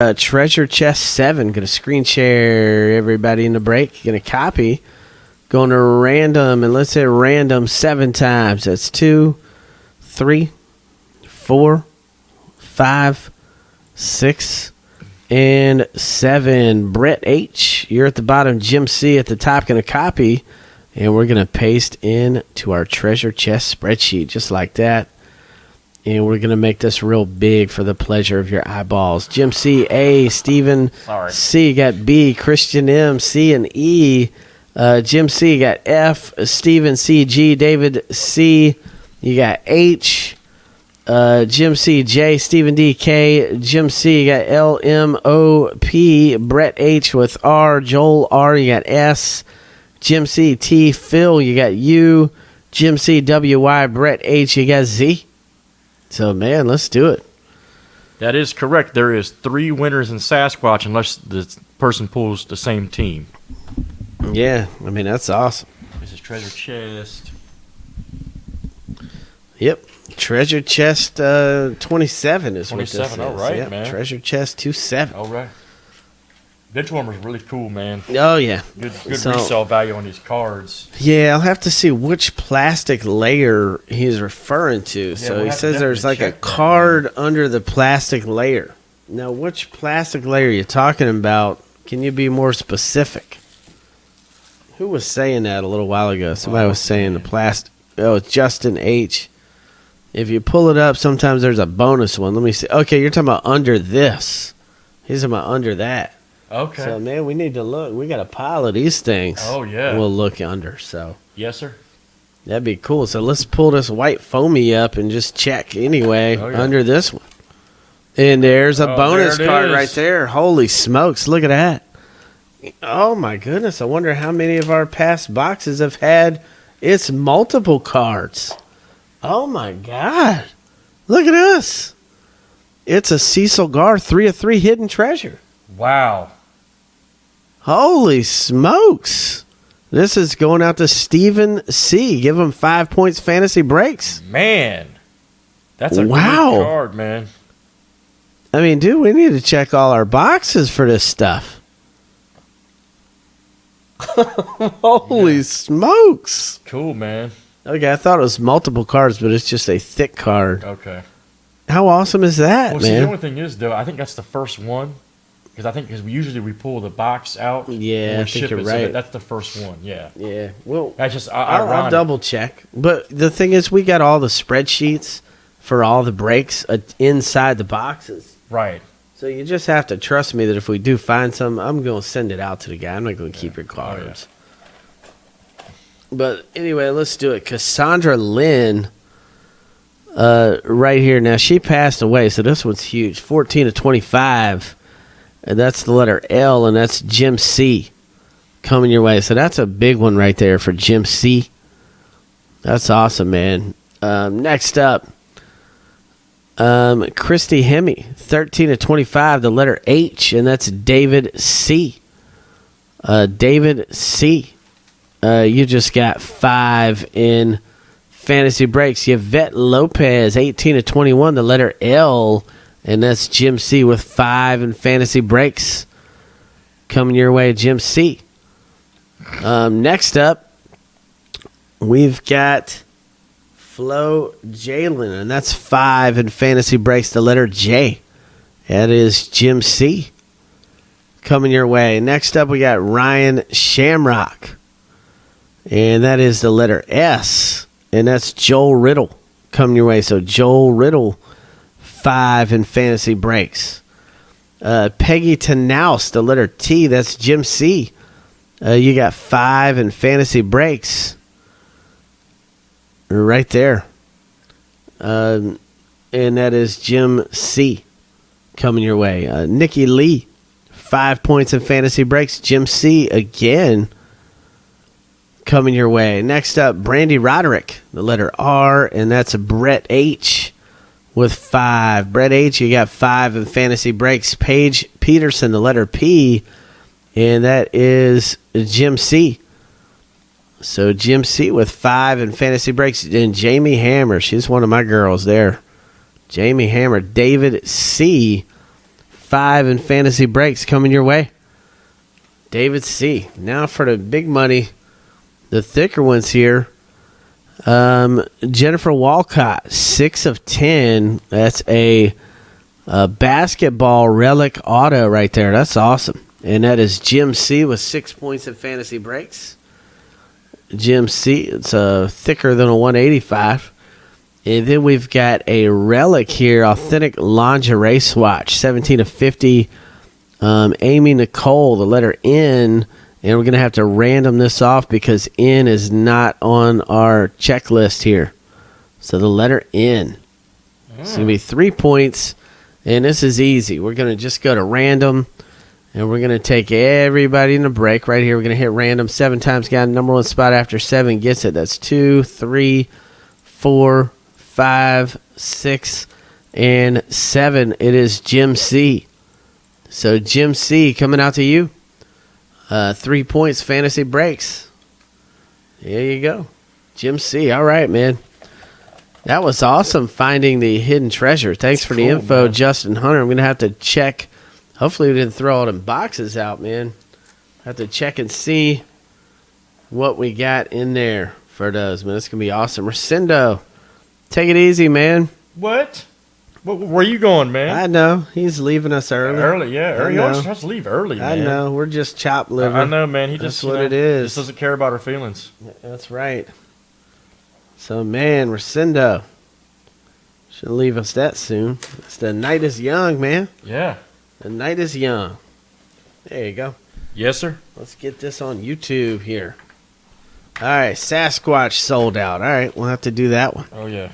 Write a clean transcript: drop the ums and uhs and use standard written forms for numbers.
Treasure Chest 7. Going to screen share everybody in the break. Going to copy. Going to random, and let's hit random 7 times. That's 2, 3, 4, 5, 6, and 7. Brett H., you're at the bottom. Jim C. at the top. Going to copy, and we're going to paste into our Treasure Chest spreadsheet just like that. And we're going to make this real big for the pleasure of your eyeballs. Jim C, A, Steven C, got B, Christian M, C, and E. Jim C got F, Steven C, G, David C, you got H, Jim C, J, Steven D, K, Jim C got L, M, O, P, Brett H with R, Joel R, you got S, Jim C, T, Phil, you got U, Jim C, W, Y, Brett H, you got Z. So, man, let's do it. That is correct. There is 3 winners in Sasquatch unless the person pulls the same team. Yeah, I mean, that's awesome. This is Treasure Chest. Yep. Treasure Chest 27 is 27, what this is. All right, yep. man. Treasure Chest 27. All right. Benchwarmer is really cool, man. Oh, yeah. Good resale value on these cards. Yeah, I'll have to see which plastic layer he's referring to. So he says there's like a card under the plastic layer. Now, which plastic layer are you talking about? Can you be more specific? Who was saying that a little while ago? Somebody was saying the plastic. Oh, it's Justin H. If you pull it up, sometimes there's a bonus one. Let me see. Okay, you're talking about under this. He's talking about under that. Okay. So, man, we need to look. We got a pile of these things. Oh, yeah. We'll look under, so. Yes, sir. That'd be cool. So let's pull this white foamy up and just check anyway under this one. And there's a bonus card right there. Holy smokes, look at that. Oh, my goodness. I wonder how many of our past boxes have had its multiple cards. Oh, my God. Look at this. It's a Cecil Gar 3 of 3 hidden treasure. Wow. Holy smokes. This is going out to Steven C. Give him 5 points fantasy breaks. Man. That's a good card, man. I mean, dude, we need to check all our boxes for this stuff. Holy smokes. Cool, man. Okay, I thought it was multiple cards, but it's just a thick card. Okay. How awesome is that, man? See, the only thing is, though, I think that's the first one. Because we pull the box out. Yeah, I think you're right. So that's the first one. Yeah. Yeah. Well, that's just I'll double check. But the thing is, we got all the spreadsheets for all the breaks inside the boxes. Right. So you just have to trust me that if we do find some, I'm going to send it out to the guy. I'm not going to keep your cards. Oh, yeah. But anyway, let's do it. Cassandra Lynn, right here. Now, she passed away, so this one's huge. 14 of 25. And that's the letter L, and that's Jim C. coming your way. So that's a big one right there for Jim C. That's awesome, man. Next up, Christy Hemme, 13 of 25, the letter H, and that's David C. David C. You just got 5 in fantasy breaks. Yvette Lopez, 18 of 21, the letter L, and that's Jim C. with 5 in fantasy breaks. Coming your way, Jim C. Next up, we've got Flo Jalen, and that's 5 in fantasy breaks, the letter J. That is Jim C. Coming your way. Next up, we got Ryan Shamrock, and that is the letter S, and that's Joel Riddle. Coming your way. So Joel Riddle, 5 in fantasy breaks. Peggy Tanaus, the letter T, that's Jim C. You got 5 in fantasy breaks. Right there. And that is Jim C. coming your way. Nikki Lee, 5 points in fantasy breaks. Jim C. again coming your way. Next up, Brandy Roderick, the letter R, and that's a Brett H. with 5. Brett H., you got 5 in fantasy breaks. Paige Peterson, the letter P, and that is Jim C. So Jim C. with 5 in fantasy breaks. And Jamie Hammer, she's one of my girls there. Jamie Hammer. David C., 5 in fantasy breaks coming your way. David C. Now for the big money, the thicker ones here. Jennifer Walcott, 6 of 10. That's a basketball relic auto right there. That's awesome. And that is Jim C. with 6 points in fantasy breaks. Jim C. It's thicker than a 185. And then we've got a relic here, authentic lingerie swatch, 17 of 50. Amy Nicole, the letter N. And we're going to have to random this off because N is not on our checklist here. So the letter N. It's going to be 3 points. And this is easy. We're going to just go to random. And we're going to take everybody in a break right here. We're going to hit random 7 times. Got number 1 spot after 7 gets it. That's 2, 3, 4, 5, 6, and 7. It is Jim C. So Jim C. coming out to you. 3 points, fantasy breaks. There you go. Jim C. All right, man. That was awesome finding the hidden treasure. Thanks for the info, man. Justin Hunter. I'm going to have to check. Hopefully we didn't throw all them boxes out, man. Have to check and see what we got in there for those, man. It's going to be awesome. Rosendo, take it easy, man. What? Where you going, man? I know. He's leaving us early. Early, yeah. He always tries to leave early, man. I know. We're just chopped liver. I know, man. That's what it is. Just doesn't care about our feelings. That's right. So, man, Rosendo. Shouldn't leave us that soon. It's the night is young, man. Yeah. The night is young. There you go. Yes, sir. Let's get this on YouTube here. All right, Sasquatch sold out. All right, we'll have to do that one. Oh, yeah.